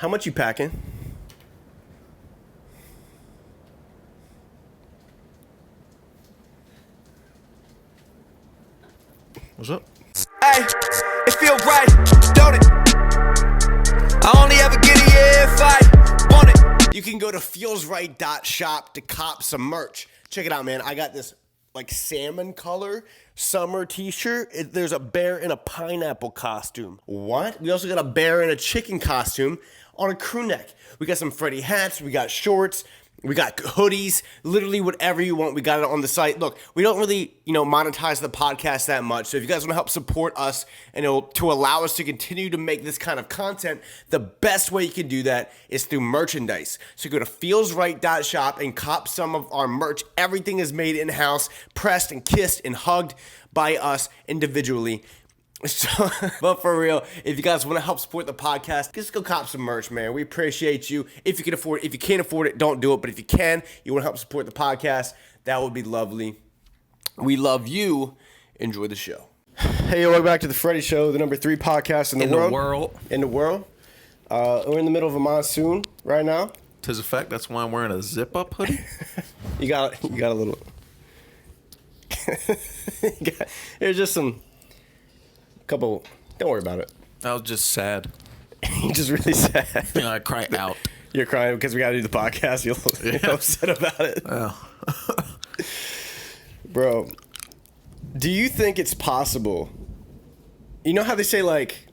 How much you packing? What's up? Hey, it feel right, don't it? I only ever get it if I want it. You can go to feelsright.shop to cop some merch. Check it out, man. I got this like salmon color summer t-shirt. There's a bear in a pineapple costume. What? We also got a bear in a chicken costume on a crew neck. We got some FRDi hats. We got shorts. We got hoodies, literally whatever you want. We got it on the site. Look, we don't really, monetize the podcast that much. So if you guys want to help support us and to allow us to continue to make this kind of content, the best way you can do that is through merchandise. So go to feelsright.shop and cop some of our merch. Everything is made in-house, pressed and kissed and hugged by us individually. So, but for real, if you guys want to help support the podcast, just go cop some merch, man. We appreciate you. If you can afford it, if you can't afford it, don't do it. But if you can, you want to help support the podcast, that would be lovely. We love you. Enjoy the show. Hey, welcome back to the FRDi Show, the number 3 podcast in the world. In the world. We're in the middle of a monsoon right now. Tis a fact. That's why I'm wearing a zip-up hoodie. you got a little. There's just some. Couple, don't worry about it. I was just sad. You're just really sad. I cried out. You're crying because we got to do the podcast. You're upset about it. Oh. Bro, do you think it's possible? You know how they say, like,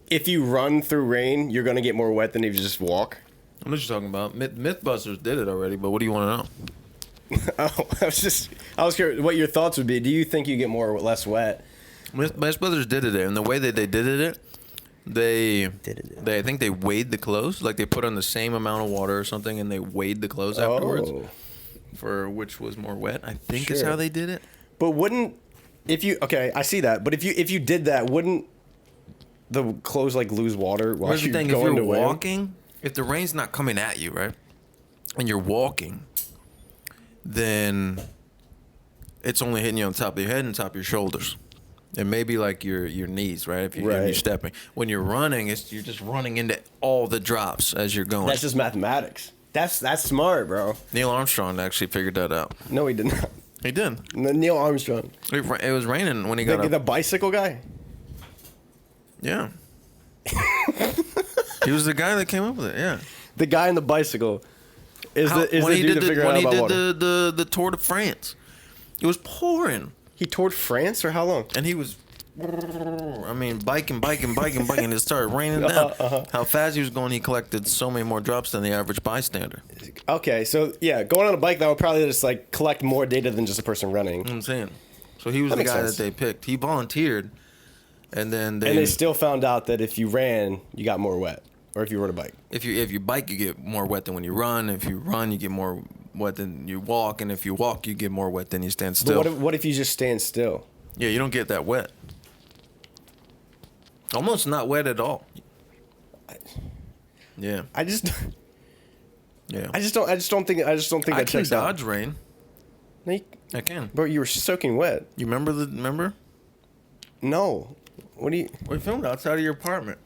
if you run through rain, you're going to get more wet than if you just walk? I know what you're talking about. Mythbusters did it already, but what do you want to know? I was curious what your thoughts would be. Do you think you get more or less wet? Mythbusters did it, and the way that they did it, I think they weighed the clothes. Like they put on the same amount of water or something, and they weighed the clothes afterwards for which was more wet. I think is how they did it. But I see that. But if you did that, wouldn't the clothes like lose water while you're going to if you're wind? walking, if the rain's not coming at you, right, and you're walking, then it's only hitting you on top of your head and top of your shoulders. And maybe like your knees, right? If you're stepping. When you're running, you're just running into all the drops as you're going. That's just mathematics. That's smart, bro. Neil Armstrong actually figured that out. No, he did not. He did. Neil Armstrong. It was raining when he got up. The bicycle guy? Yeah. He was the guy that came up with it, yeah. The guy in the bicycle is the dude that figured out about water. When he did the Tour de France, it was pouring. He toured France for how long? And he was, biking. It started raining down. How fast he was going, he collected so many more drops than the average bystander. Okay, so yeah, going on a bike, that would probably just like collect more data than just a person running. You know what I'm saying? So he was the guy that they picked. He volunteered, and then they still found out that if you ran, you got more wet, or if you rode a bike. If you bike, you get more wet than when you run. If you run, you get more wet than you walk, and if you walk, you get more wet than you stand still. But what if you just stand still? Yeah, you don't get that wet. Almost not wet at all. Yeah. I just don't think that checks out. I can dodge rain. I can. Bro, you were soaking wet. You remember? No. What do you? We filmed outside of your apartment.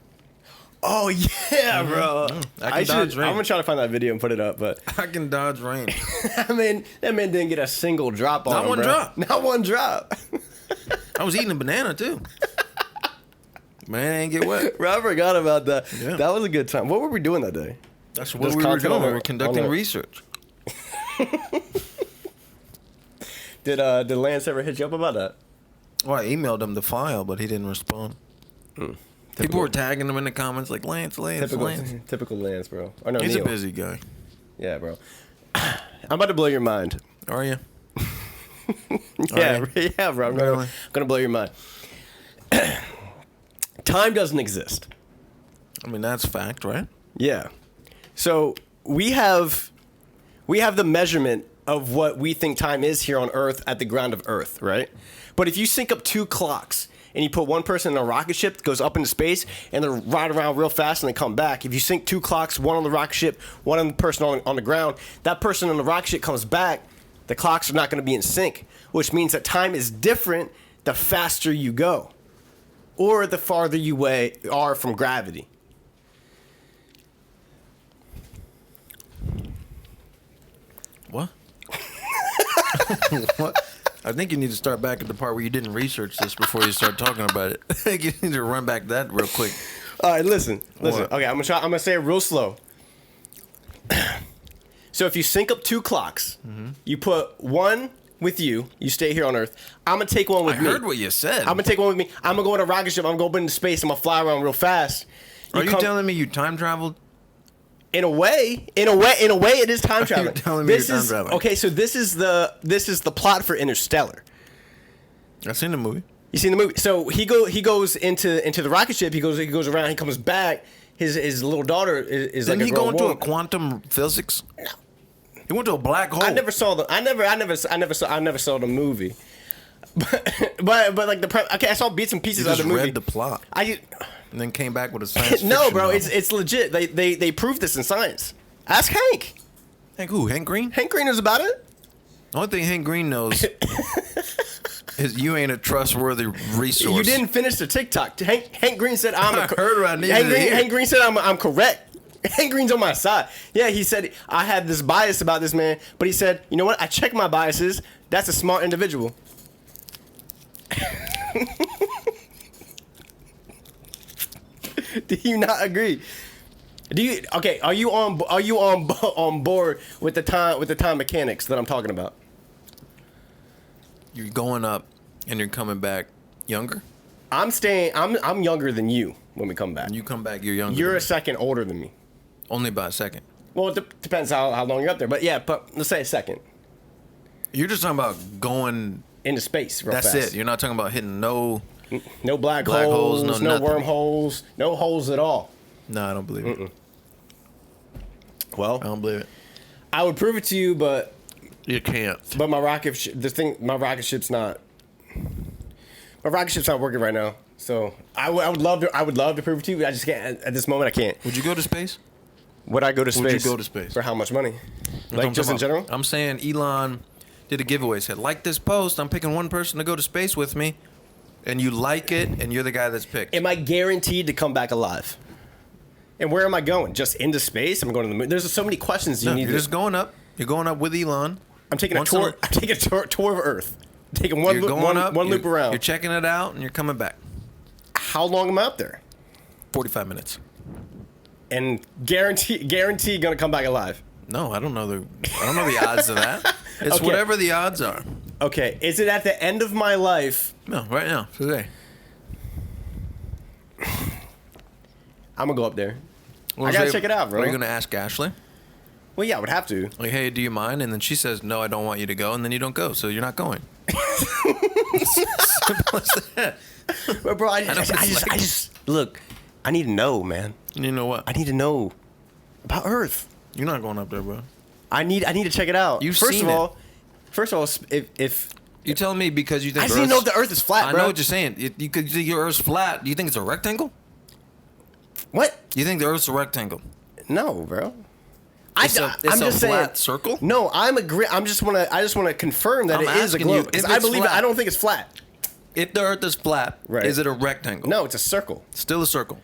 Oh yeah, bro. I can dodge rain. I'm gonna try to find that video and put it up, but I can dodge rain. I mean, that man didn't get a single drop on him. Not one drop. I was eating a banana too. Banana ain't get wet. Bro, I forgot about that. Yeah. That was a good time. What were we doing that day? That's what we were doing. We were conducting research. Did Lance ever hit you up about that? Well, I emailed him the file, but he didn't respond. People were tagging him in the comments like, Lance. Typical Lance, bro. Or no, he's Neil. a busy guy. Yeah, bro. I'm about to blow your mind. Are you? Yeah, bro. I'm gonna blow your mind. Time doesn't exist. I mean, that's fact, right? Yeah. So we have the measurement of what we think time is here on Earth at the ground of Earth, right? But if you sync up 2 clocks and you put one person in a rocket ship that goes up into space and they ride around real fast and they come back, if you sync 2 clocks, one on the rocket ship, one on the person on the ground, that person on the rocket ship comes back, the clocks are not going to be in sync, which means that time is different the faster you go or the farther you are from gravity. What? What? I think you need to start back at the part where you didn't research this before you start talking about it. I think you need to run back that real quick. All right, listen. What? Okay, I'm gonna say it real slow. So if you sync up 2 clocks, you put one with you. You stay here on Earth. I'm gonna take one with I me. heard what you said. I'm gonna take one with me. I'm gonna go in a rocket ship. I'm gonna go up into space. I'm gonna fly around real fast. Are you telling me you time traveled? In a way, it is time traveling. telling me you're time traveling? Okay, so this is the plot for Interstellar. I've seen the movie. You seen the movie? So he goes into the rocket ship. He goes around. He comes back. His little daughter is Didn't like he a go grown into woman. a quantum physics? No. He went to a black hole. I never saw the movie. But like I saw bits and pieces You of just the movie. read the plot and then came back with a science No, fiction bro, novel. it's legit. They proved this in science. Ask Hank. Hank who? Hank Green? Hank Green knows about it. The only thing Hank Green knows is you ain't a trustworthy resource. You didn't finish the TikTok. Hank Green said I'm. I heard what I needed to hear. Hank Green said I'm correct. Hank Green's on my side. Yeah, he said I had this bias about this man, but he said, you know what? I check my biases. That's a smart individual. Do you not agree? Do you? Okay, are you on board with the time mechanics that I'm talking about? You're going up and you're coming back younger. I'm staying. I'm younger than you when we come back. When you come back, you're younger. You're than a me. second older than me. Only by a second. Well, it depends how long you're up there. But yeah, but let's say a second You're just talking about going. into space real That's fast. it. You're not talking about hitting no. No black Black holes, holes, no no nothing. wormholes, no holes at all. No, I don't believe it. Well, I don't believe it. I would prove it to you, but You can't. my rocket ship's not. My rocket ship's not working right now. So I would love to prove it to you. But I just can't at this moment. I can't. Would you go to space? Would I go to space? Would you go to space? For how much money? That's what Like I'm just talking in general? about. I'm saying Elon did a giveaway. Said like this post. I'm picking one person to go to space with me, and you like it, and you're the guy that's picked. Am I guaranteed to come back alive? And where am I going? Just into space? I'm going to the moon. There's so many questions you No, need. you're just going up. You're going up with Elon. I'm taking a Once tour. in I'm taking a tour of Earth. I'm taking one You're loop, going one, up. one loop around. You're checking it out, and you're coming back. How long am I up there? 45 minutes. And guarantee gonna come back alive. No, I don't know the odds of that. It's Okay. whatever the odds are. Okay, is it at the end of my life? No, right now, today. I'm gonna go up there. Well, I gotta say- check it out, bro. Are you gonna ask Ashley? Well, yeah, I would have to. Like, hey, do you mind? And then she says, no, I don't want you to go. And then you don't go, so you're not going. Simple as that. But bro, I know, it's like- just look. I need to know, man. You know what? I need to know about Earth. You're not going up there, bro. I need to check it out. You've first seen of all, if You're telling me because you think I just need to know if the Earth is flat, I bro. know what you're saying. You think your Earth's flat. Do you think it's a rectangle? What? You think the Earth's a rectangle? No, bro. It's a I'm just saying. flat circle? No, I just want to confirm that I'm it is a asking you globe. if Because it's I believe it. flat. I don't think it's flat. If the Earth is flat, Right. is it a rectangle? No, it's a circle. Still a circle.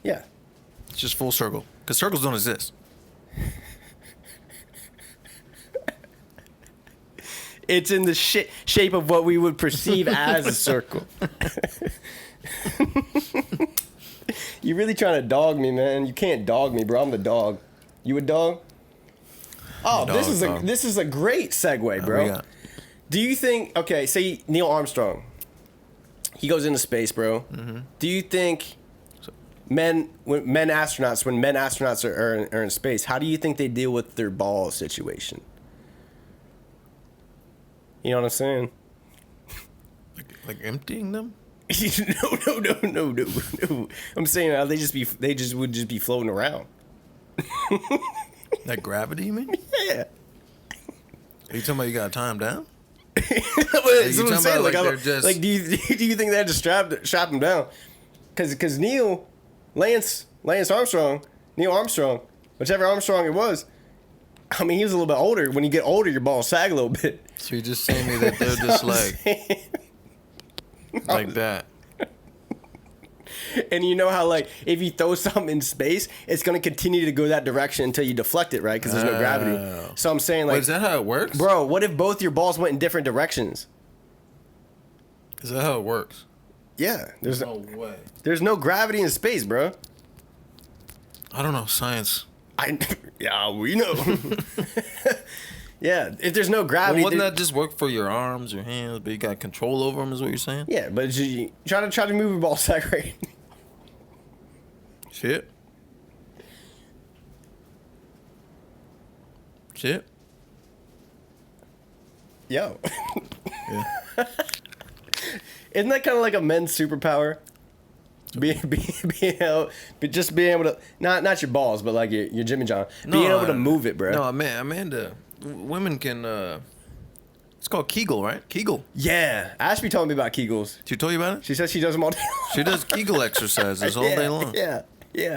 Yeah. It's just full circle. Because circles don't exist. It's in the shape of what we would perceive as a circle. You really trying to dog me, man? You can't dog me, bro. I'm the dog. You a dog? Oh, Dog, dog. this is a great segue, we bro. got? Do you think? Okay, say Neil Armstrong. He goes into space, bro. Mm-hmm. Do you think when men astronauts are in space, how do you think they deal with their ball situation? You know what I'm saying? Like emptying them? No. I'm saying they just would be floating around. Like gravity, you mean? Yeah. Are you talking about you got to tie them down? That's you what I'm talking saying. about Like, they're just- do you think they had to strap him down? Because Lance Armstrong, Neil Armstrong, whichever Armstrong it was, I mean, he was a little bit older. When you get older, your balls sag a little bit. So you're just saying me that they're just like that. And you know how, like, if you throw something in space, it's going to continue to go that direction until you deflect it, right? Because there's no gravity. So I'm saying, like... Wait, is that how it works? Bro, what if both your balls went in different directions? Is that how it works? Yeah. There's No way. There's no gravity in space, bro. I don't know science. Yeah, we know. Yeah, if there's no gravity... Well, wouldn't that just work for your arms, your hands, but you got control over them is what you're saying? Yeah, but you try to move your ball separate. Shit. Yo. Yeah. Isn't that kind of like a men's superpower? Being able, just being able to not your balls, but like your Jimmy John, being able to move it, bro. No, man, Amanda, women can. It's called Kegel, right? Kegel. Yeah, Ashby told me about Kegels. She told you about it? She says she does them all day. She does Kegel exercises all Yeah, day long. Yeah.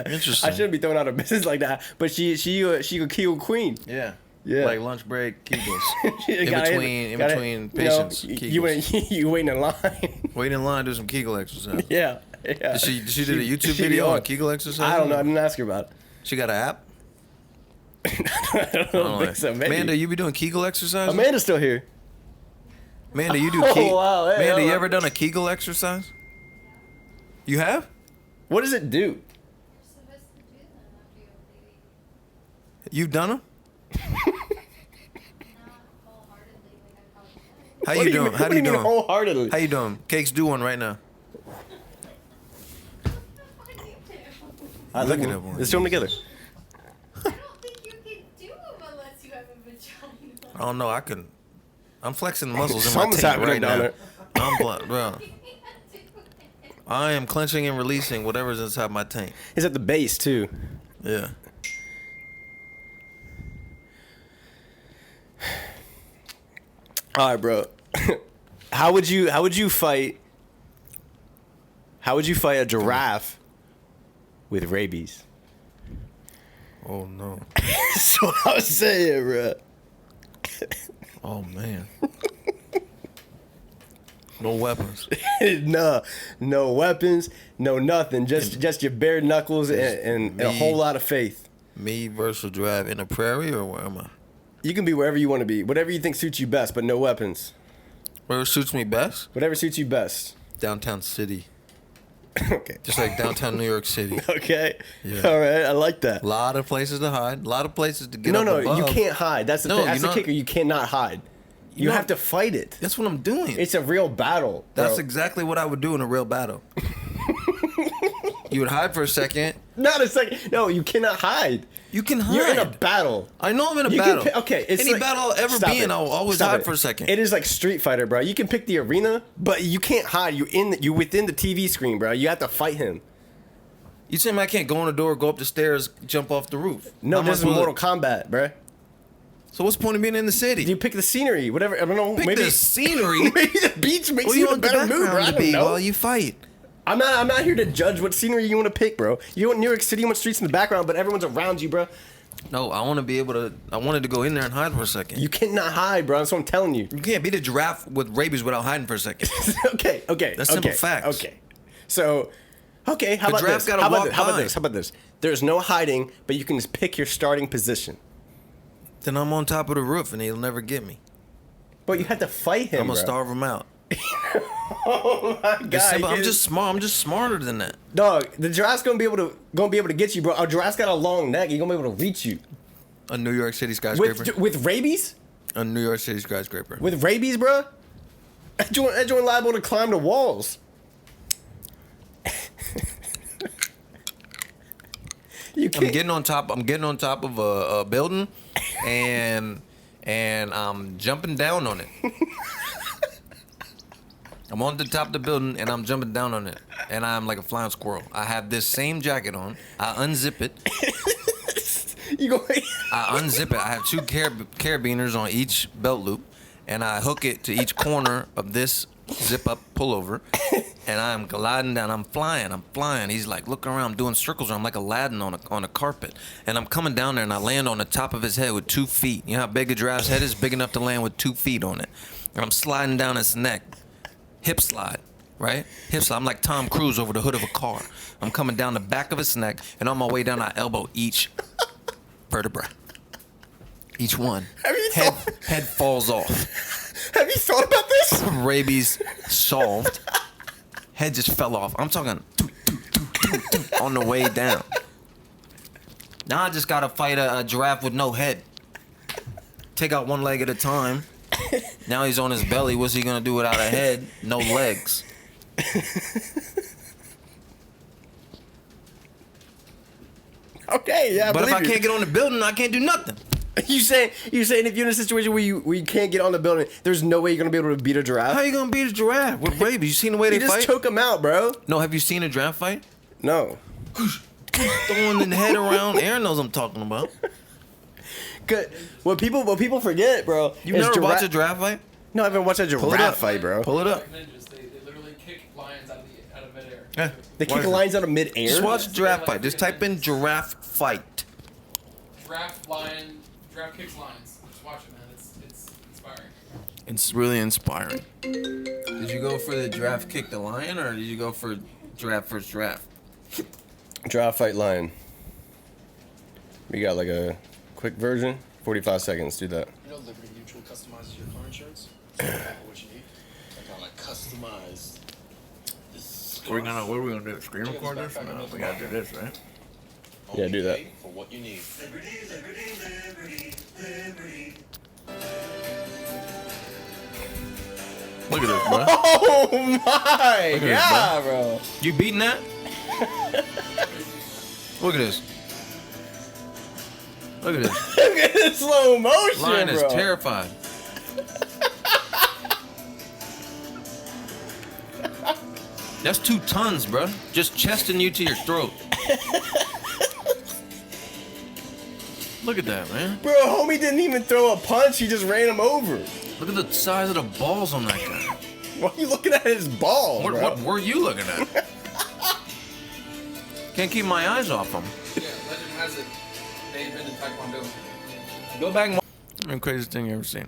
Interesting. I shouldn't be throwing out her business like that, but she a Kegel queen. Yeah. Yeah. Like lunch break Kegels. In between patients. You waiting in line. Wait in line, do some Kegel exercise. Yeah. Did she did a YouTube video on Kegel exercise? I don't know. I didn't ask her about it. She got an app? I don't think so. Maybe. Amanda, you be doing Kegel exercises? Amanda's still here. Amanda, you do Oh, Kegel. wow. Hey, Amanda, you hold ever on. done a Kegel exercise? You have? What does it do? You've done them? How What you do doing? How what do you mean doing? wholeheartedly? How you doing? Cakes, do one right now. Look at that one. Let's do them together. I don't think you can do them unless you have a vagina. I don't know. I can. I'm flexing the muscles in my Something's tank happening right down now. there. I'm bro. I am clenching and releasing whatever's inside my tank. It's at the base too. Yeah. All right, bro. How would you fight a giraffe with rabies? Oh no. That's what I was saying, bro. Oh man. No weapons. No weapons, no nothing. Just your bare knuckles and a whole lot of faith. Me versus giraffe in a prairie, or where am I? You can be wherever you want to be. Whatever you think suits you best, but no weapons. Where suits me best? Whatever suits you best. Downtown city. Okay. Just like downtown New York City. Okay. Yeah. All right. I like that. A lot of places to hide. A lot of places to get No, up no, above. you can't hide. That's the No, thing. That's you're the not- kicker. You cannot hide. You know- have to fight it. That's what I'm doing. It's a real battle. Bro. That's exactly what I would do in a real battle. You would hide for a second. Not a second. No, you cannot hide. You can hide. You're in a battle. I know I'm in a You battle. can okay, it's Any like, battle I'll ever stop be in, it. I'll always Stop hide it. for a second. It is like Street Fighter, bro. You can pick the arena, but you can't hide. You within the TV screen, bro. You have to fight him. You tell me I can't go in the door, go up the stairs, jump off the roof. No, How am I this is supposed to- Mortal Kombat, bro. So what's the point of being in the city? You pick the scenery, whatever. I don't know. Pick maybe the scenery. maybe the beach makes What do you you a want the better mood, bro. background I to don't be know. while you fight? I'm not here to judge what scenery you want to pick, bro. You want New York City, you want streets in the background, but everyone's around you, bro. No, I want to be able to. I wanted to go in there and hide for a second. You cannot hide, bro. That's what I'm telling you. You can't beat a giraffe with rabies without hiding for a second. okay. That's simple facts. Okay. So, okay, how The about draft this? gotta How about walk this? How about by. this? How about this? There's no hiding, but you can just pick your starting position. Then I'm on top of the roof and he'll never get me. But you have to fight him, I'm gonna bro. starve him out. Oh my god! It's simple. I'm you- just smart. I'm just smarter than that. dog. The giraffe's gonna be able to get you, bro. A giraffe's got a long neck. He's gonna be able to reach you. A New York City skyscraper. With rabies? A New York City skyscraper. With rabies, bro? That joint liable to climb the walls. You I'm can't. getting on top. I'm getting on top of a building, and I'm jumping down on it. I'm on the top of the building and I'm jumping down on it, and I'm like a flying squirrel. I have this same jacket on. I unzip it. You go. I unzip it. I have two carabiners on each belt loop, and I hook it to each corner of this zip up pullover, and I'm gliding down. I'm flying. He's like looking around, I'm doing circles. I'm like Aladdin on a carpet, and I'm coming down there, and I land on the top of his head with 2 feet. You know how big a giraffe's head is? Big enough to land with 2 feet on it. And I'm sliding down his neck, hip slide, right? Hips, I'm like Tom Cruise over the hood of a car. I'm coming down the back of his neck, and on my way down, I elbow each vertebra. Each one. Head falls off. Have you thought about this? Rabies solved. Head just fell off. I'm talking on the way down. Now I just gotta fight a giraffe with no head. Take out one leg at a time. Now he's on his belly. What's he gonna do without a head? No legs. Okay, yeah. But if I believe you. can't get on the building, I can't do nothing. You saying if you're in a situation where you can't get on the building, there's no way you're gonna be able to beat a giraffe? How you gonna beat a giraffe with rabies? You seen the way they You just fight? choke them out, bro. No, have you seen a giraffe fight? No. Throwing the head around. Aaron knows what I'm talking about. Good. What people forget, bro. You is never watched a giraffe fight? No, I haven't watched a Pull it giraffe up. fight, bro. Pull it up. Ninjas, they literally kick lions out of midair. Yeah. They kick the lions out of midair. Just watch a giraffe fight. Just type in giraffe fight. Giraffe kicks lions. Just watch it, man. It's inspiring. It's really inspiring. Did you go for the giraffe kick the lion, or did you go for giraffe versus giraffe? Giraffe fight lion. We got like a quick version. 45 seconds. Do that. You know Liberty Mutual customizes your car insurance? So you know what you need. I got like customized. What are we gonna do? Screen record this? No, we gotta do this, right? Yeah, do that. For what you need. Look at this, bro. Oh my! Look at this, Yeah, bro. You beating that? Look at this. Look at this. Look at this slow motion, Lion is bro. terrified. That's 2 tons, bro. Just chesting you to your throat. Look at that, man. Bro, homie didn't even throw a punch. He just ran him over. Look at the size of the balls on that guy. Why are you looking at his balls, bro? What were you looking at? Can't keep my eyes off him. Yeah, legend has it. They invented Taekwondo. Go back and watch. The craziest thing you ever seen.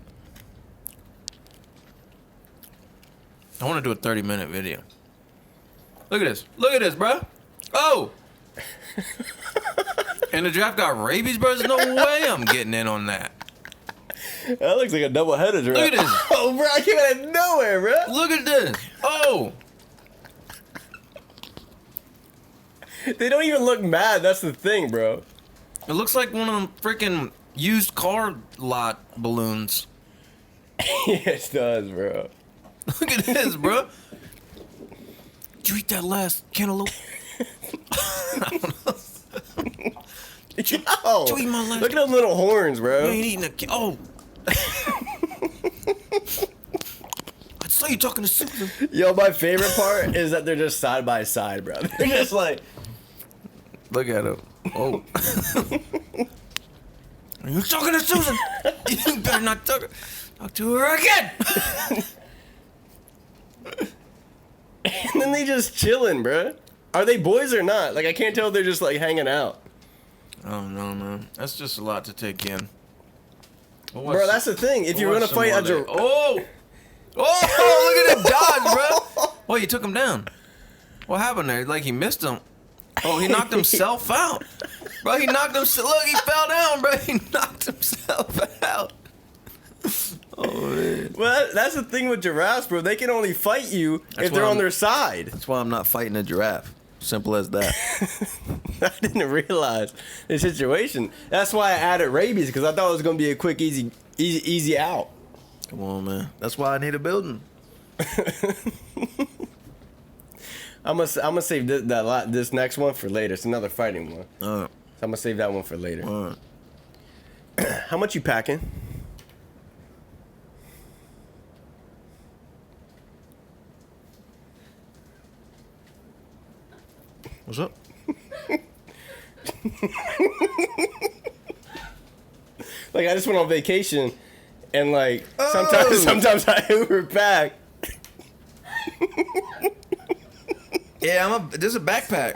I want to do a 30-minute video. Look at this. Look at this, bro. Oh! And the giraffe got rabies, bro? There's no way I'm getting in on that. That looks like a double-headed giraffe. Look at this. Oh, bro, I came out of nowhere, bro. Look at this. Oh! They don't even look mad. That's the thing, bro. It looks like one of them freaking used car lot balloons. It does, bro. Look at this, bro. Did you eat that last cantaloupe? Yo, Chew my leg. look at those little horns, You bro. ain't eating oh. I saw you talking to Susan. Yo, my favorite part is that they're just side by side, bro. They're just like, Look at him. Oh. You talking to Susan? You better not talk to her again. and then they just chilling, bro. Are they boys or not? Like, I can't tell if they're just like hanging out. Oh no, man. That's just a lot to take in. Bro, that's the thing. If you're gonna fight a giraffe, Oh! Oh, look at him dodge, bro. Oh, you took him down. What happened there? Like he missed him. Oh, he knocked himself out. Bro, he knocked himself. Look, he fell down, bro. He knocked himself out. Oh, man. well, that's the thing with giraffes, bro. They can only fight you if they're why on I'm- their side. That's why I'm not fighting a giraffe. Simple as that. I didn't realize the situation. That's why I added rabies, because I thought it was gonna be a quick, easy out. Come on, man. That's why I need a building. I'm gonna save this next one for later. It's another fighting one. All right. So I'm gonna save that one for later. All right. How much you packing? What's up? Like, I just went on vacation, and like Oh. sometimes I Uber back. Yeah, this is a backpack.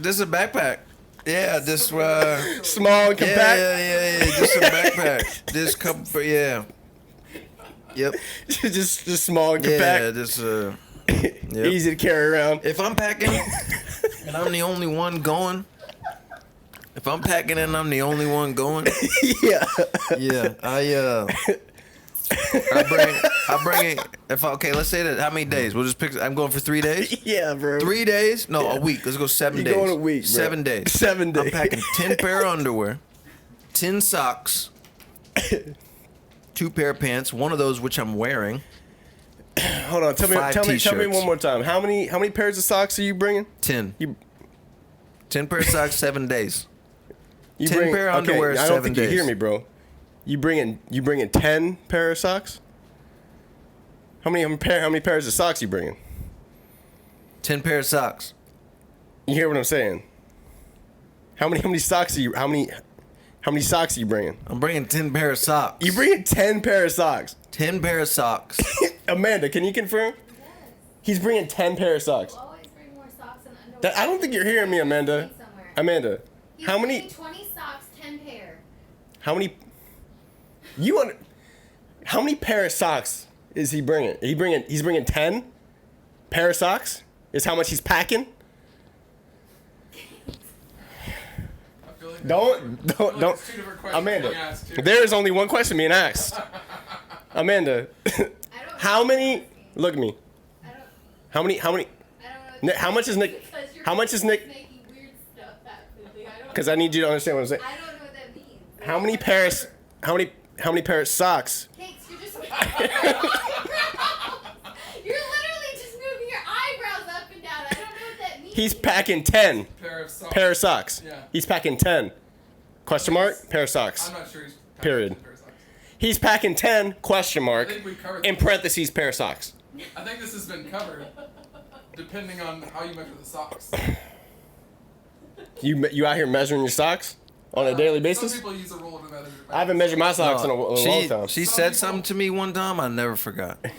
This is a backpack. Yeah, this Small and compact. Yeah. Just a backpack. This couple, yeah. Yep. just small and Yeah, compact. this Yep. Easy to carry around. If I'm packing and I'm the only one going, Yeah. yeah, I bring it. Let's say that. How many days? We'll just pick. I'm going for 3 days. Yeah, bro. 3 days? No, a week. Let's go 7 You're days. going a week, bro. 7 days. 7 days. I'm packing 10 pair of underwear, 10 socks, 2 pair of pants. One of those which I'm wearing. Hold on. Tell me 5 one t-shirts. more time. How many pairs of socks are you bringing? 10. You 10 pair of socks, 7 days. You 10 pair of underwear, I don't 7 think days. you hear me, bro. You bringing 10 pair of socks? How many pairs of socks you bringing? 10 pair of socks. You hear what I'm saying? How many socks are you? How many socks are you bringing? I'm bringing 10 pair of socks. You bringing 10 pair of socks? 10 pair of socks. Amanda, can you confirm? Yes. He's bringing 10 pair of socks. You always bring more socks and underwear. I don't think you're hearing me, Amanda. Somewhere. Amanda, He's how many? bringing 20 socks, 10 pair. How many? How many pair of socks is he bringing? He's bringing 10 pair of socks. Is how much he's packing? I feel like Don't. it's two different questions Amanda, being asked here. there is only one question being asked. Amanda, I don't how know many? what you're Look at me. asking. I don't. How many? I don't know. Nick, how much is Nick? Because you're How much is Nick? making weird stuff happen. Because I need you to understand what I'm saying. I don't know what that means. How many pairs? How many pairs of socks? Cakes, you're just. You're literally just moving your eyebrows up and down. I don't know what that means. He's packing 10 Pair pair of socks. of socks. Yeah. He's packing 10. Question mark? Pair of socks. I'm not sure he's packing Period. 10 pair of socks. He's packing 10, question mark, I think we covered in this. parentheses, pair of socks. I think this has been covered, depending on how you measure the socks. You out here measuring your socks on a daily basis? Some people use a ruler to measure. I haven't measured my socks in a long time. She said something to me one time I never forgot. You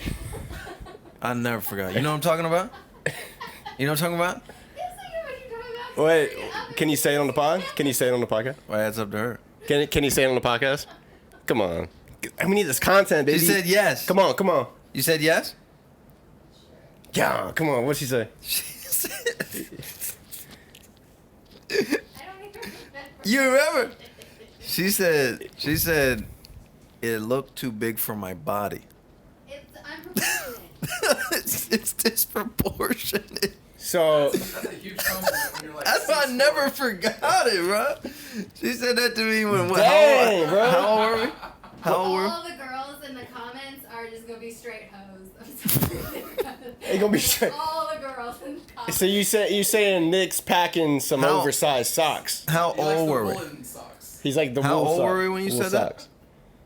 know what I'm talking about? You know what I'm talking about? Yes, I know what you're talking about. Wait, can you say it on the pod? Can you say it on the podcast? Well, that's up to her. Can you say it on the podcast? Come on. We need this content, baby. She said yes. Come on. You said yes? Yeah, come on. What'd she say? She said, I don't even remember. you remember? She said, it looked too big for my body. It's unproportionate. it's disproportionate. So, That's a huge compliment when you're like. That's why I 6'4". never forgot it, bro. She said that to me when dang, bro. How old were we? How old were we? All the girls in the comments are just gonna be straight hoes. I'm sorry. They gonna be straight. All the girls in the comments. So you saying Nick's packing some How- oversized socks? How He likes old the were we? woolen socks. He's like the How wool old sock- were we when you wool said that? socks.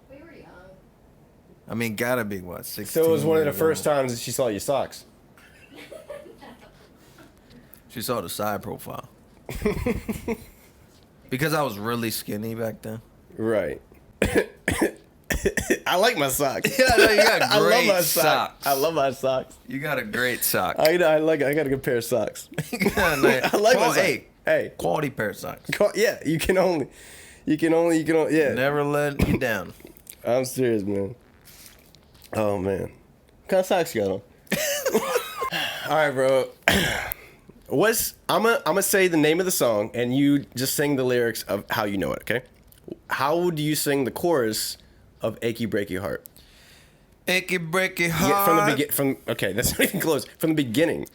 We were young. I mean, gotta be what, 16? So it was one of the years first old. times that she saw your socks. She saw the side profile. Because I was really skinny back then. Right. I like my socks. Yeah, no, you got I love great my socks. I love my socks. You got a great sock. I got a good pair of socks. I I like my socks. Hey, quality pair of socks. yeah, you can only, yeah. Never let you down. I'm serious, man. Oh man, what kind of socks you got on? All right, bro. I'm gonna say the name of the song, and you just sing the lyrics of how you know it. Okay? How do you sing the chorus of "Achy Breaky Heart"? Achy breaky heart. Okay, that's not even close. From the beginning.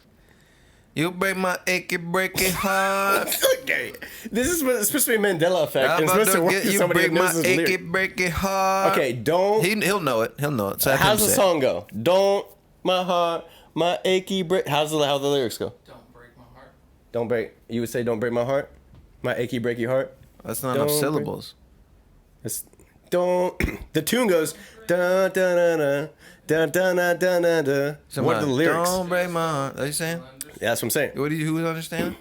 You break my achy breaky heart. Okay, this is supposed to be a Mandela effect. I'm And it's about supposed to to work get for you somebody break who my knows this achy lyric. breaky heart. Okay, don't. He'll know it. He'll know it. So How's the song go? Don't my heart, my achy break. How the lyrics go? Don't break my heart. Don't break. You would say, "Don't break my heart, my achy breaky heart." That's not enough Don't break- syllables. It's don't. The tune goes da da da da da da da da da. What are the lyrics? Don't break my heart. Are you saying? Yeah, that's what I'm saying. Who would understand?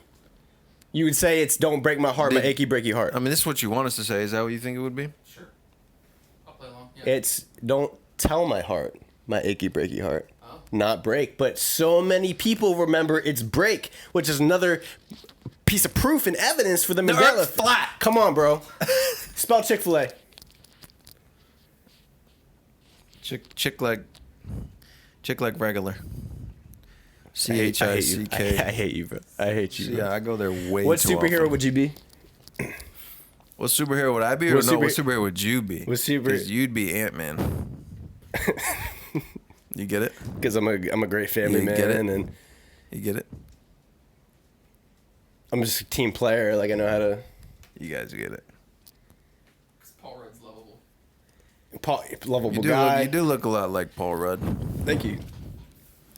You would say it's "Don't break my heart, my achy breaky heart." I mean, this is what you want us to say. Is that what you think it would be? Sure. I'll play along. Yeah. It's "Don't tell my heart, my achy breaky heart." Oh. Not break, but so many people remember it's break, which is another piece of proof and evidence for the Mandela Earth's flat. Come on, bro. Spell Chick-fil-A. Chick like regular. CHICK. I hate you, bro. I hate you. Bro. Yeah, I go there way What too superhero often. would you be? What superhero would I be? Or What no, what superhero would you be? what super- Because you'd be Ant-Man. You get it? Because I'm a great family You man, get it? and You get it? I'm just a team player. Like I know how to. You guys get it. Because Paul Rudd's lovable. Lovable You do, guy. you do look a lot like Paul Rudd. Thank you.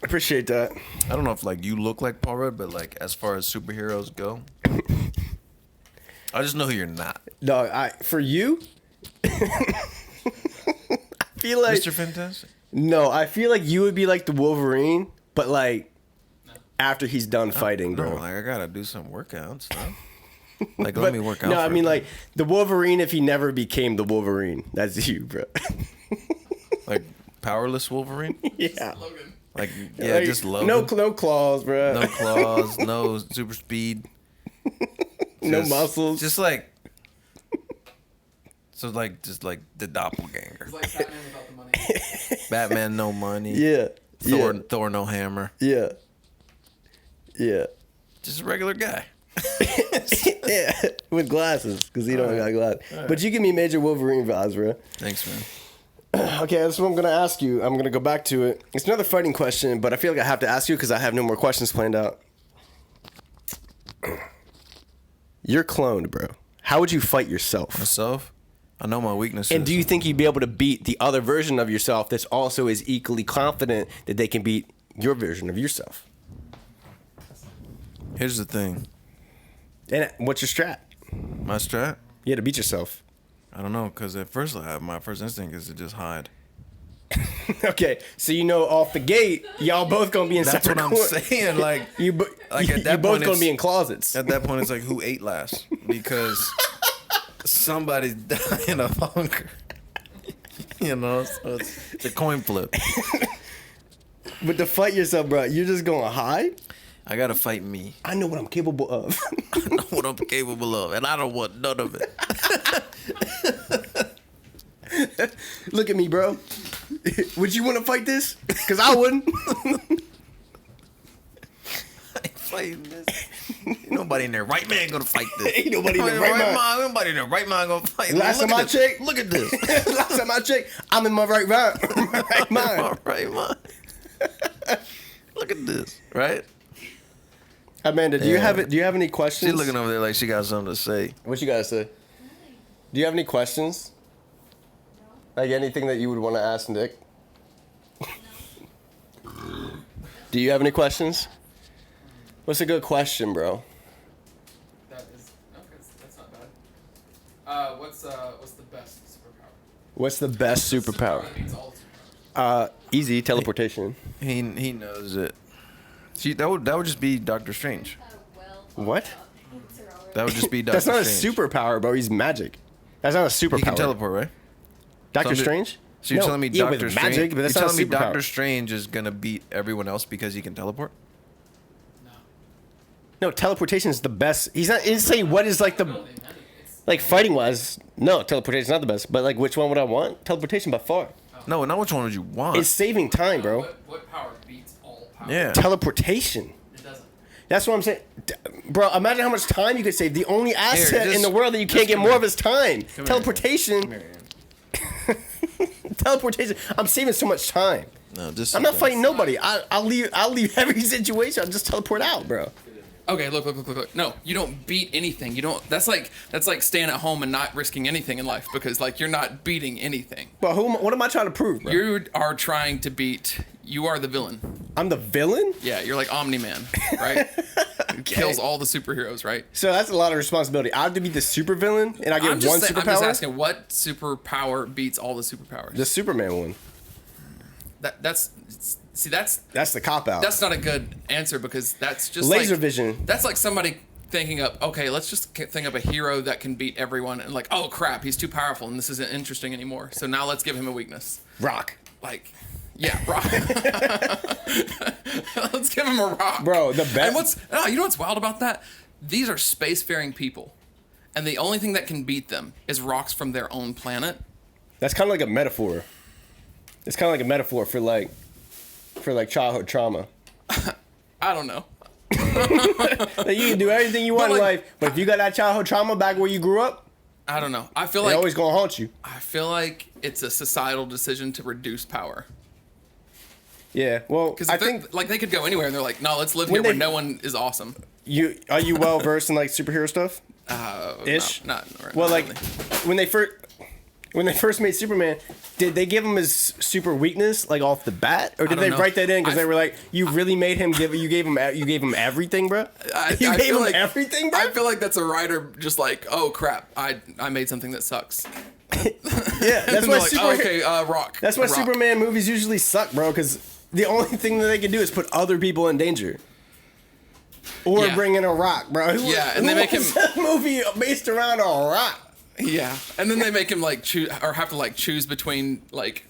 Appreciate that. I don't know if like you look like Paul Rudd, but like as far as superheroes go, I just know who you're not. No, for you. I feel like Mr. Fantastic. no. I feel like you would be like the Wolverine, but like after he's done fighting, bro. No, like I gotta do some workouts. No? Like let But- me work out. No, for I a mean bit. like the Wolverine if he never became the Wolverine. That's you, bro. like powerless Wolverine. Yeah. Logan. Like yeah, Like, just Logan. no claws, bro. No claws, no super speed, No just- muscles. Just like, so like just like the doppelganger. It's like Batman without the money. Batman, no money. Yeah. Thor, Yeah. Thor, no hammer. Yeah. Yeah. Just a regular guy. Yeah. With glasses, because he don't got glasses. But you give me major Wolverine vibes, bro. Thanks, man. Okay, that's what I'm gonna ask you. I'm gonna go back to it. It's another fighting question, but I feel like I have to ask you because I have no more questions planned out. You're cloned, bro. How would you fight yourself? Myself, I know my weaknesses. And do you think you'd be able to beat the other version of yourself that's also is equally confident that they can beat your version of yourself? Here's the thing. And what's your strat? My strat. Yeah, to beat yourself. I don't know, cause at first my first instinct is to just hide. Okay, so you know off the gate, y'all both gonna be in That's separate what I'm corners. saying. Like, You, Like, at you that both point, gonna it's- be in closets. at that point, it's like who ate last because somebody's dying of hunger. You know, so it's a coin flip. But to fight yourself, bro, you're just gonna hide? I gotta fight me. I know what I'm capable of. I know what I'm capable of, and I don't want none of it. Look at me, bro. Would you want to fight this? Because I wouldn't. I ain't fighting this. Ain't nobody in their right mind gonna fight this. Ain't nobody in their right mind. Nobody in their right mind gonna fight. Last Look time at I this. checked- Look at this. Last time I checked, I'm in my right mind. Right mind. All right, man. Look at this, right? Amanda, do you Yeah. have it? Do you have any questions? She's looking over there like she got something to say. What you gotta say? Do you have any questions? Like anything that you would want to ask Nick? Do you have any questions? What's a good question, bro? That is okay. That's not bad. What's the best superpower? What's the best superpower? That beats all superpowers. Easy teleportation. He knows it. See, that would just be Doctor Strange. What? That would just be Doctor That's not Strange. a superpower, bro. He's magic. That's not a superpower. He can teleport, right? Doctor So I'm- Strange? So you're No, telling me yeah, Doctor with Strange? magic, but that's you're not a telling me superpower. Doctor Strange is gonna beat everyone else because he can teleport? No, teleportation is the best. He's not. He's saying what is like the Ability, man. It's like fighting wise. No, teleportation is not the best. But like, which one would I want? Teleportation by far. No, not which one would you want? It's saving time, bro. what power beats all power? yeah. Teleportation. It doesn't. That's what I'm saying, bro. Imagine how much time you could save. The only asset just- in the world that you can't just get come more here. of is time. here. Teleportation. Come here, Aaron. Teleportation. I'm saving so much time. No, just I'm not fighting nobody. I'll leave every situation. I'll just teleport out, bro. Okay, look. No, you don't beat anything. You don't. That's like staying at home and not risking anything in life because like you're not beating anything. But what am I trying to prove, bro? You are trying to beat. You are the villain. I'm the villain. Yeah, you're like Omni-Man, right? Kills all the superheroes, right? So that's a lot of responsibility. I have to be the supervillain, and I get I'm just one saying- superpower. I'm just asking, what superpower beats all the superpowers? The Superman one. That's That's the cop out. that's not a good answer because that's just Laser like, vision. That's like somebody thinking up, okay, let's just think up a hero that can beat everyone, and like, oh crap, he's too powerful, and this isn't interesting anymore. So now let's give him a weakness. Rock. Like, yeah, rock. Let's give him a rock, Bro, the best- And you know what's wild about that? These are spacefaring people, and the only thing that can beat them is rocks from their own planet. That's kind of like a metaphor. It's kind of like a metaphor for like childhood trauma. I don't know. Like, you can do everything you want in like, life, but if you got that childhood trauma back where you grew up, I don't know. I feel they like always gonna haunt you. I feel like it's a societal decision to reduce power. Yeah, well, Because I think like they could go anywhere and they're like, no, let's live When here where they- no one is awesome. are you well versed in like superhero stuff? Ish? Not Well, not like really. when they first made Superman, did they give him his super weakness like off the bat, or did don't they know. write that in because I- they were like, you really made him you gave him everything, bro? I You gave feel him like- everything, bro? I feel like that's a writer just like, oh crap, I made something that sucks. Yeah, that's And why they're like, oh, okay, rock. That's why Rock. Superman movies usually suck, bro. Because the only thing that they can do is put other people in danger, or Yeah. bring in a rock, bro. Yeah, and they make him- a movie based around a rock. Yeah, and then they make him like choose or have to like choose between like.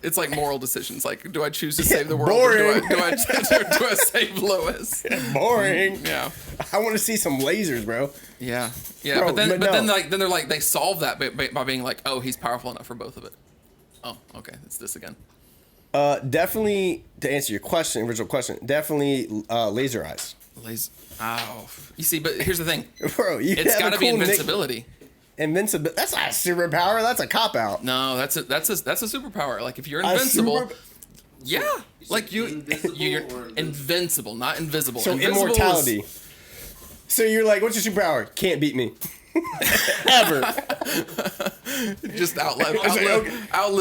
It's like moral decisions. Like, do I choose to save the world boring. or do I save Lois? Boring. Yeah. I want to see some lasers, bro. Yeah, yeah, Bro, but then but no. then they're like they solve that by being like, oh, he's powerful enough for both of it. Oh, okay, it's this again. Definitely to answer your question, original question. Definitely laser eyes, Laser. Oh, you see, but here's the thing. bro. You It's have got a to be cool nick- invincibility. Invincibility. That's not a superpower. That's a cop out. No, that's a superpower. Like if you're invincible, yeah, like you're invincible, not invisible. So Invincible is- immortality. So you're like, what's your superpower? Can't beat me. Ever. just outlive It's like,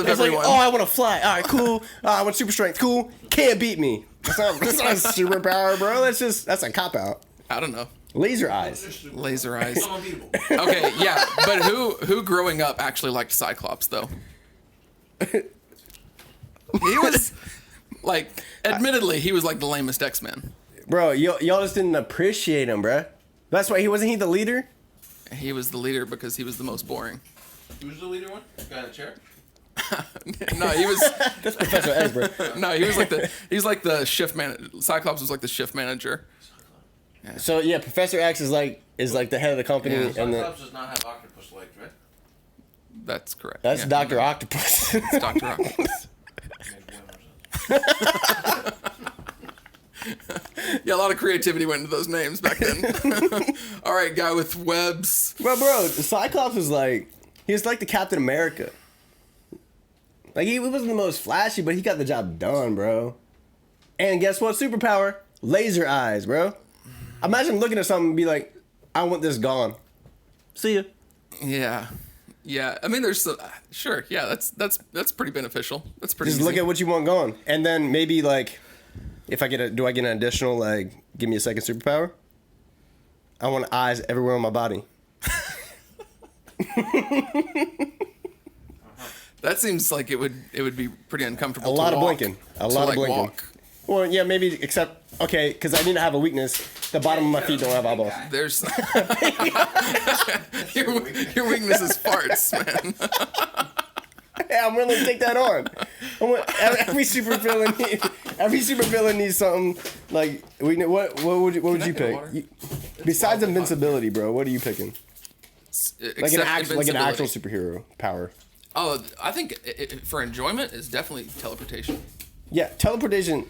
everyone. oh, I want to fly. All right, cool. I want super strength. Cool. Can't beat me. That's not a superpower, bro. That's a cop out. I don't know. Laser eyes. Laser eyes. Okay, yeah, but who growing up actually liked Cyclops though? He was like, admittedly, he was like the lamest X-Men. Bro, y'all just didn't appreciate him, bro. That's why wasn't he the leader? He was the leader because he was the most boring. Who's the leader one? Guy in the chair? No, he was. That's Professor X, bro. No, he was like the shift man. Cyclops was like the shift manager. So yeah, Professor X is like the head of the company, Yeah. and Cyclops does not have octopus legs, right? That's correct. that's Yeah. Dr. Octopus. It's Dr. Octopus. Yeah, a lot of creativity went into those names back then. All right, guy with webs. bro, Cyclops was like the Captain America. Like he wasn't the most flashy, but he got the job done, bro. And guess what? Superpower: laser eyes, bro. Imagine looking at something and be like, "I want this gone." See ya. Yeah, yeah. I mean, there's sure. Yeah, that's pretty beneficial. That's pretty. Just easy. look at what you want gone, and then maybe like, if I do I get an additional like, give me a second superpower? I want eyes everywhere on my body. That seems like it would be pretty uncomfortable. A to lot of walk. blinking. A To, lot of like, blinking. walk. Well, yeah, maybe except okay, because I need to have a weakness. The bottom of my feet don't have eyeballs. There's your weakness is farts, man. Yeah, I'm willing to take that on. Every supervillain needs something like what would you pick? water? Besides invincibility, bro, what are you picking? Like an actual superhero power. Oh, I think for enjoyment is definitely teleportation. Yeah, teleportation.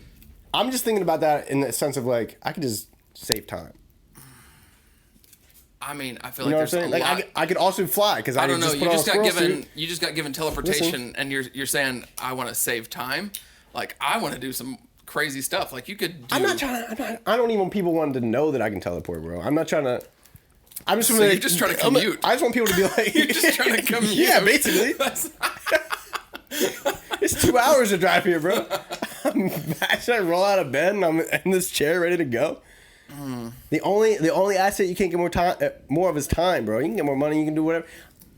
I'm just thinking about that in the sense of like I could just save time. I mean, I feel You know like what I'm there's saying? a Like lot. I could also fly because I don't know. Just put on a squirrel suit. You just got given teleportation, and you're saying I want to save time. Like I want to do some crazy stuff. Like you could. Do, I don't even want people wanting to know that I can teleport, bro. I'm not trying to. I'm just. So you're just trying to commute. I just want people to be like. You're just trying to commute. Yeah, basically. It's 2 hours to drive here, bro. Should I roll out of bed and I'm in this chair ready to go? The only asset you can't get more of is time, bro. You can get more money, you can do whatever.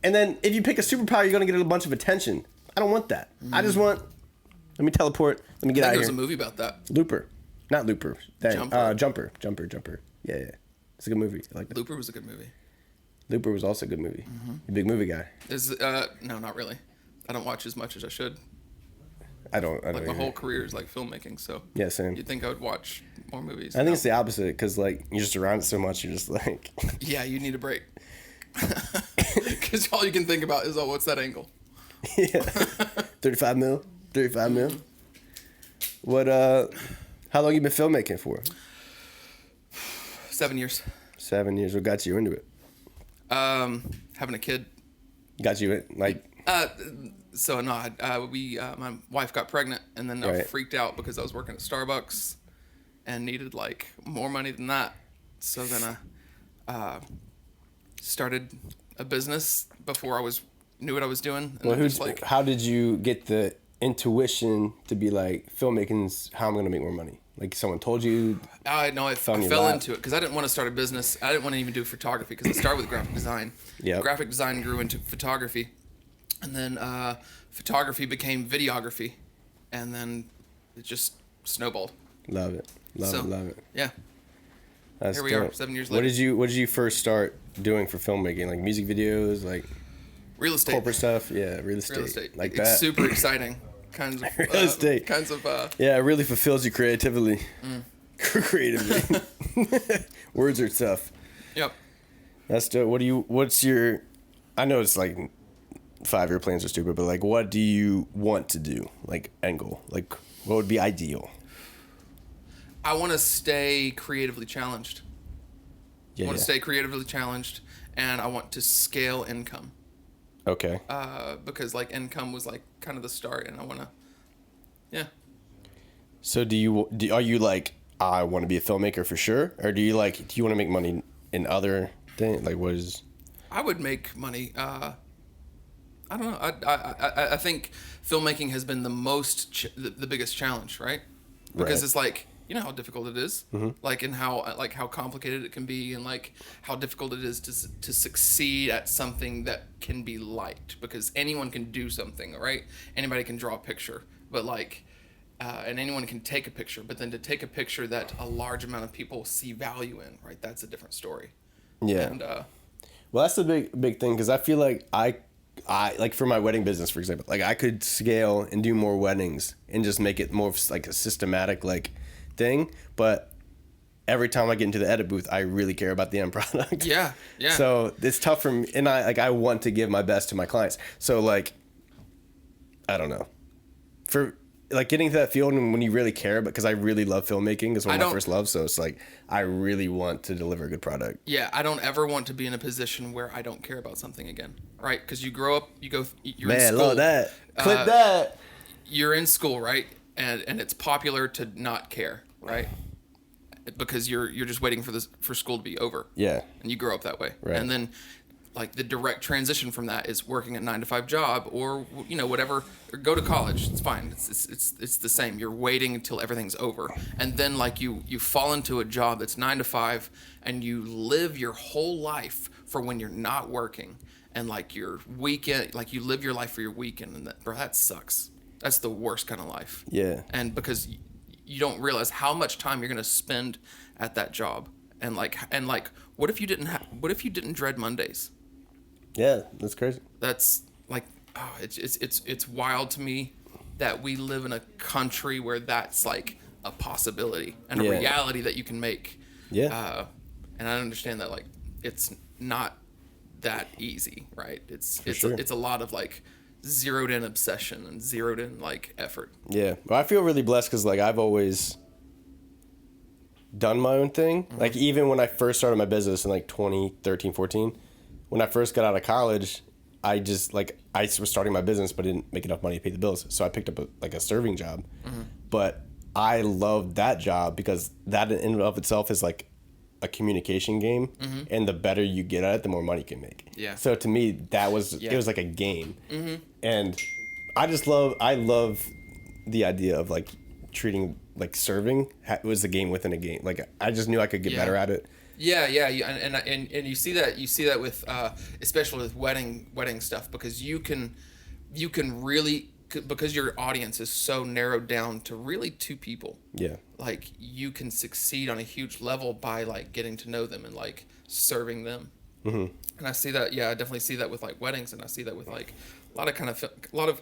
And then if you pick a superpower, you're gonna get a bunch of attention. I don't want that. I just want. Let me teleport. Let me get out of There's here. a movie about that. Looper, not Looper. Dang. Jumper. Jumper. Yeah. It's a good movie. I like that. Looper was a good movie. Looper was also a good movie. You're a big movie guy. No, not really. I don't watch as much as I should. I don't. Like my whole career is like filmmaking, so Yeah, same. You'd think I would watch more movies. I think No. it's the opposite because like you're just around it so much, you're just like. Yeah, you need a break. Because all you can think about is, oh, what's that angle? Yeah. 35 mil. What? How long you been filmmaking for? 7 years. 7 years. What got you into it? Having a kid. Got you it like So no, my wife got pregnant, and then I Right. freaked out because I was working at Starbucks and needed like more money than that. So then I started a business before I knew what I was doing. And well, then just, how did you get the intuition to be like filmmaking's how I'm gonna make more money? Like someone told you? I know I Fell in your fell lap. into it because I didn't want to start a business. I didn't want to even do photography because I started with graphic design. Yep. Graphic design grew into photography, and then photography became videography, and then it just snowballed. Love it. Love it. Yeah. That's Here we are, dope. 7 years What later. did you first start doing for filmmaking? Like music videos, like Real estate. corporate stuff? Yeah, real estate. Real estate. Like It's that. super exciting. Kinds of Real estate. Yeah, it really fulfills you creatively. Mm. Creatively. Words are tough. Yep. That's dope. What's your, I know it's like 5-year plans are stupid, but like what do you want to do? Like end goal? Like what would be ideal? I want to stay creatively challenged. Yeah. I want to stay creatively challenged, and I want to scale income. Okay. Because like income was like kind of the start, and I want to, yeah. So are you like, I want to be a filmmaker for sure? Or do you want to make money in other things? Like what is? I would make money. I don't know. I think filmmaking has been the biggest challenge, right? Because Right. it's like, you know how difficult it is, like, and how complicated it can be, and like how difficult it is to succeed at something that can be liked, because anyone can do something, right? Anybody can draw a picture, but like, and anyone can take a picture, but then to take a picture that a large amount of people see value in, right? That's a different story. Yeah. And Well, that's the big thing, because I feel like I like for my wedding business, for example, like I could scale and do more weddings and just make it more of like a systematic like thing. But every time I get into the edit booth, I really care about the end product. yeah. So it's tough for me, and I want to give my best to my clients. So like, I don't know, for like getting to that field and when you really care, because I really love filmmaking, is one of my first loves. So it's like I really want to deliver a good product. Yeah, I don't ever want to be in a position where I don't care about something again, right? Because you grow up, you're in Man, school. love that. Clip that. You're in school, right? And it's popular to not care, right? Because you're just waiting for school to be over. Yeah. And you grow up that way. Right. And then like the direct transition from that is working a 9-to-5 job, or whatever, or go to college. It's fine. It's the same. You're waiting until everything's over, and then like you fall into a job that's 9-to-5, and you live your whole life for when you're not working, and like your weekend, like you live your life for your weekend, and that sucks. That's the worst kind of life. Yeah. And because you don't realize how much time you're gonna spend at that job, and like what if you didn't dread Mondays? Yeah, that's crazy. That's like, it's wild to me that we live in a country where that's like a possibility and a Yeah. reality that you can make. Yeah. And I understand that like it's not that easy, right? It's sure. it's a lot of like zeroed in obsession and zeroed in like effort. Yeah. Well, I feel really blessed because like I've always done my own thing. Mm-hmm. Like even when I first started my business in like 2013, 14, when I first got out of college, I just like, I was starting my business, but didn't make enough money to pay the bills. So I picked up a serving job, but I loved that job because that in and of itself is like a communication game, and the better you get at it, the more money you can make. Yeah. So to me, it was like a game, and I love the idea of like treating like serving was a game within a game. Like I just knew I could get better at it. Yeah, and you see that with especially with wedding stuff, because you can really, because your audience is so narrowed down to really 2 people. Yeah. Like you can succeed on a huge level by like getting to know them and like serving them. Mm-hmm. And I see that. Yeah, I definitely see that with like weddings, and I see that with like a lot of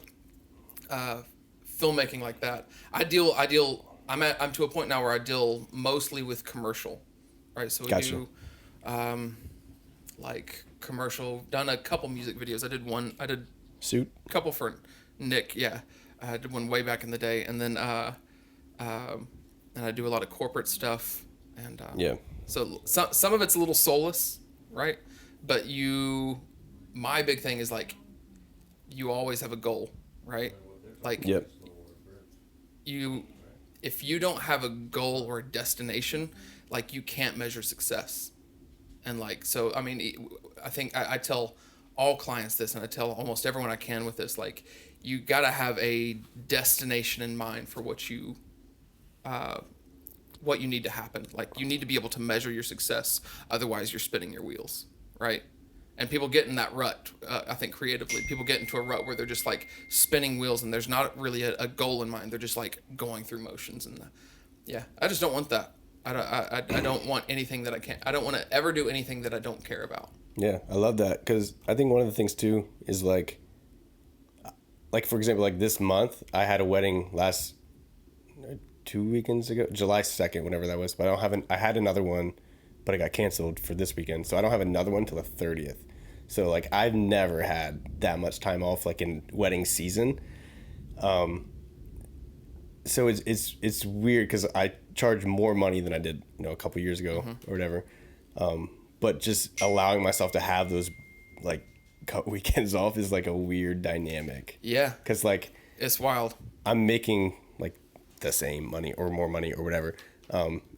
filmmaking like that. I'm to a point now where I deal mostly with commercial. Right, so we Gotcha. do like commercial. Done a couple music videos. I did Suit. a couple for Nick. Yeah, I did one way back in the day, and then and I do a lot of corporate stuff, And Yeah. so some of it's a little soulless, right? But my big thing is like, you always have a goal, right? Like, Yep. if you don't have a goal or a destination, like, you can't measure success. And like, so, I mean, I think I tell all clients this, and I tell almost everyone I can with this, like, you got to have a destination in mind for what you need to happen. Like, you need to be able to measure your success. Otherwise you're spinning your wheels, right? And people get in that rut. I think creatively, people get into a rut where they're just like spinning wheels, and there's not really a goal in mind. They're just like going through motions, and I just don't want that. I don't want anything that I can't. I don't want to ever do anything that I don't care about. Yeah, I love that, because I think one of the things too is like for example, like this month I had a wedding last 2 weekends ago, July 2nd, whenever that was. But I had another one, but it got canceled for this weekend, so I don't have another one till the 30th. So like I've never had that much time off like in wedding season. So it's weird because I charge more money than I did, a couple years ago or whatever. But just allowing myself to have those like weekends off is like a weird dynamic. Yeah. Because like It's wild. I'm making like the same money or more money or whatever.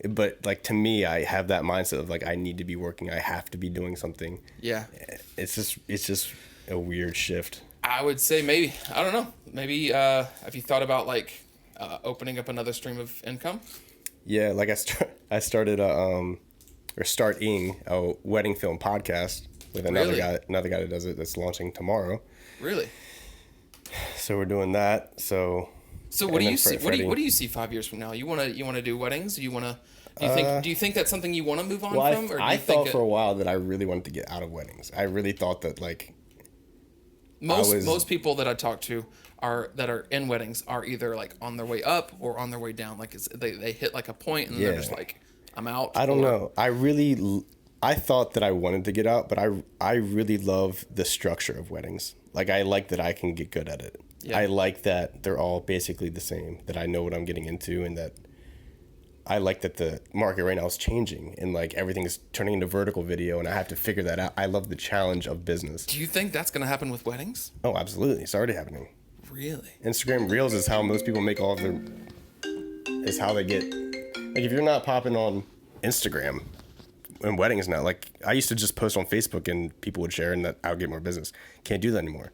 But like to me, I have that mindset of like I need to be working. I have to be doing something. Yeah. It's just a weird shift. I would say maybe, I don't know. Maybe have you thought about like opening up another stream of income? Yeah, like I started starting a wedding film podcast with another Really? guy that does it, that's launching tomorrow. Really? So we're doing that. So what do you see? What do you see 5 years from now? You want to do weddings? Do you think that's something you want to move on from? Or do I you think thought for a while that I really wanted to get out of weddings. I really thought that like most people that I talk to that are in weddings are either like on their way up or on their way down. Like they hit like a point and they're just like, I'm out. I don't know. I thought that I wanted to get out, but I really love the structure of weddings. Like I like that I can get good at it. Yeah. I like that they're all basically the same, that I know what I'm getting into, and that I like that the market right now is changing and like everything is turning into vertical video, and I have to figure that out. I love the challenge of business. Do you think that's going to happen with weddings? Oh, absolutely. It's already happening. Really? Instagram Reels is how most people make all of their, is how they get, like if you're not popping on Instagram in weddings now, like I used to just post on Facebook and people would share and that I would get more business. Can't do that anymore.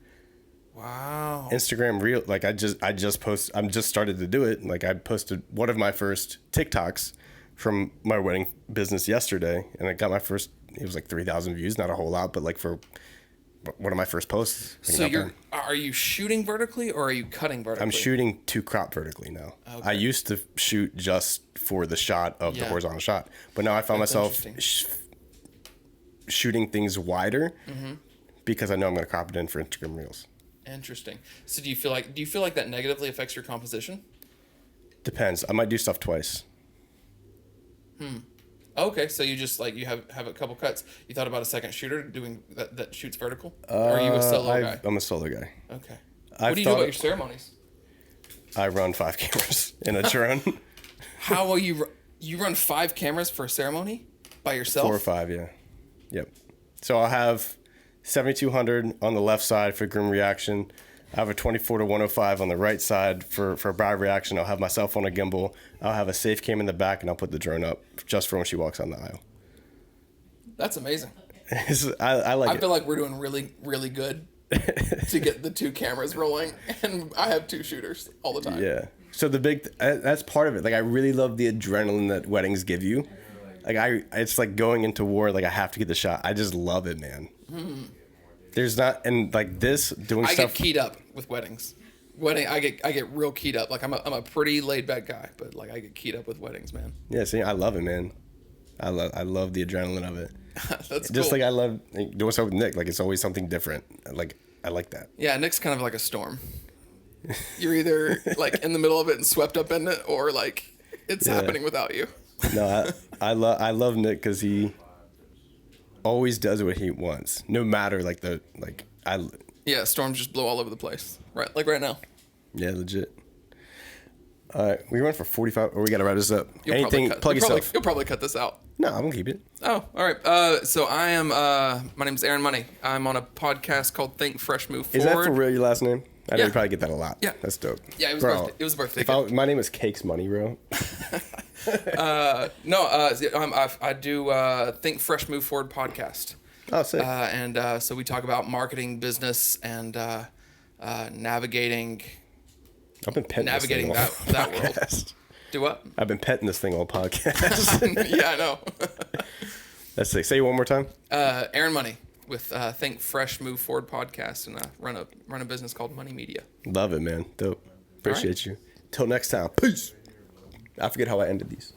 Wow. Instagram Reel, like I'm just started to do it. Like I posted one of my first TikToks from my wedding business yesterday, and I got my first, it was like 3,000 views, not a whole lot, but like for one of my first posts. So are you shooting vertically or are you cutting vertically? I'm shooting to crop vertically now. Okay. I used to shoot just for the shot of the horizontal shot, but now I found myself shooting things wider because I know I'm going to crop it in for Instagram Reels. Interesting. So do you feel like that negatively affects your composition? Depends. I might do stuff twice. Okay, so you just like you have a couple cuts. You thought about a second shooter doing that shoots vertical? Or are you a solo guy? I'm a solo guy. Okay. What do you do about your ceremonies? I run 5 cameras in a drone. How will you run 5 cameras for a ceremony by yourself? 4 or 5, yeah. Yep. So I'll have 7200 on the left side for groom reaction. I have a 24 to 105 on the right side for bride reaction. I'll have my cell phone a gimbal. I'll have a safe cam in the back, and I'll put the drone up just for when she walks down the aisle. That's amazing. I like it. I feel like we're doing really, really good to get the 2 cameras rolling, and I have 2 shooters all the time. Yeah. So that's part of it. Like I really love the adrenaline that weddings give you. Like it's like going into war. Like I have to get the shot. I just love it, man. There's not, and like this doing stuff. I get keyed up with weddings. I get real keyed up. Like I'm a pretty laid back guy, but like I get keyed up with weddings, man. Yeah, see, I love it, man. I love the adrenaline of it. That's just cool. like I love doing stuff with Nick. Like it's always something different. Like I like that. Yeah, Nick's kind of like a storm. You're either like in the middle of it and swept up in it, or like it's happening without you. No, I love Nick because he always does what he wants, no matter Yeah, storms just blow all over the place. Right, like right now. Yeah, legit. All right, we run for 45, or we got to wrap this up. Anything, plug you'll yourself. You'll probably cut this out. No, I'm going to keep it. Oh, all right. So I am, my name is Aaron Money. I'm on a podcast called Think Fresh Move Forward. Is that for real, your last name? I know Yeah. you probably get that a lot. Yeah. That's dope. Yeah, it was Bro, birthday. It was a birthday. my name is Cakes Money, bro. I do Think Fresh Move Forward podcast. Oh, sick. So we talk about marketing, business, and navigating I've been petting navigating this thing that all world. podcast. Do what? I've been petting this thing all podcast. Yeah, I know. That's sick. Say it one more time. Aaron Money with Think Fresh Move Forward podcast, and run a business called Money Media. Love it, man. Dope. Appreciate you. Till next time. Peace. I forget how I ended these.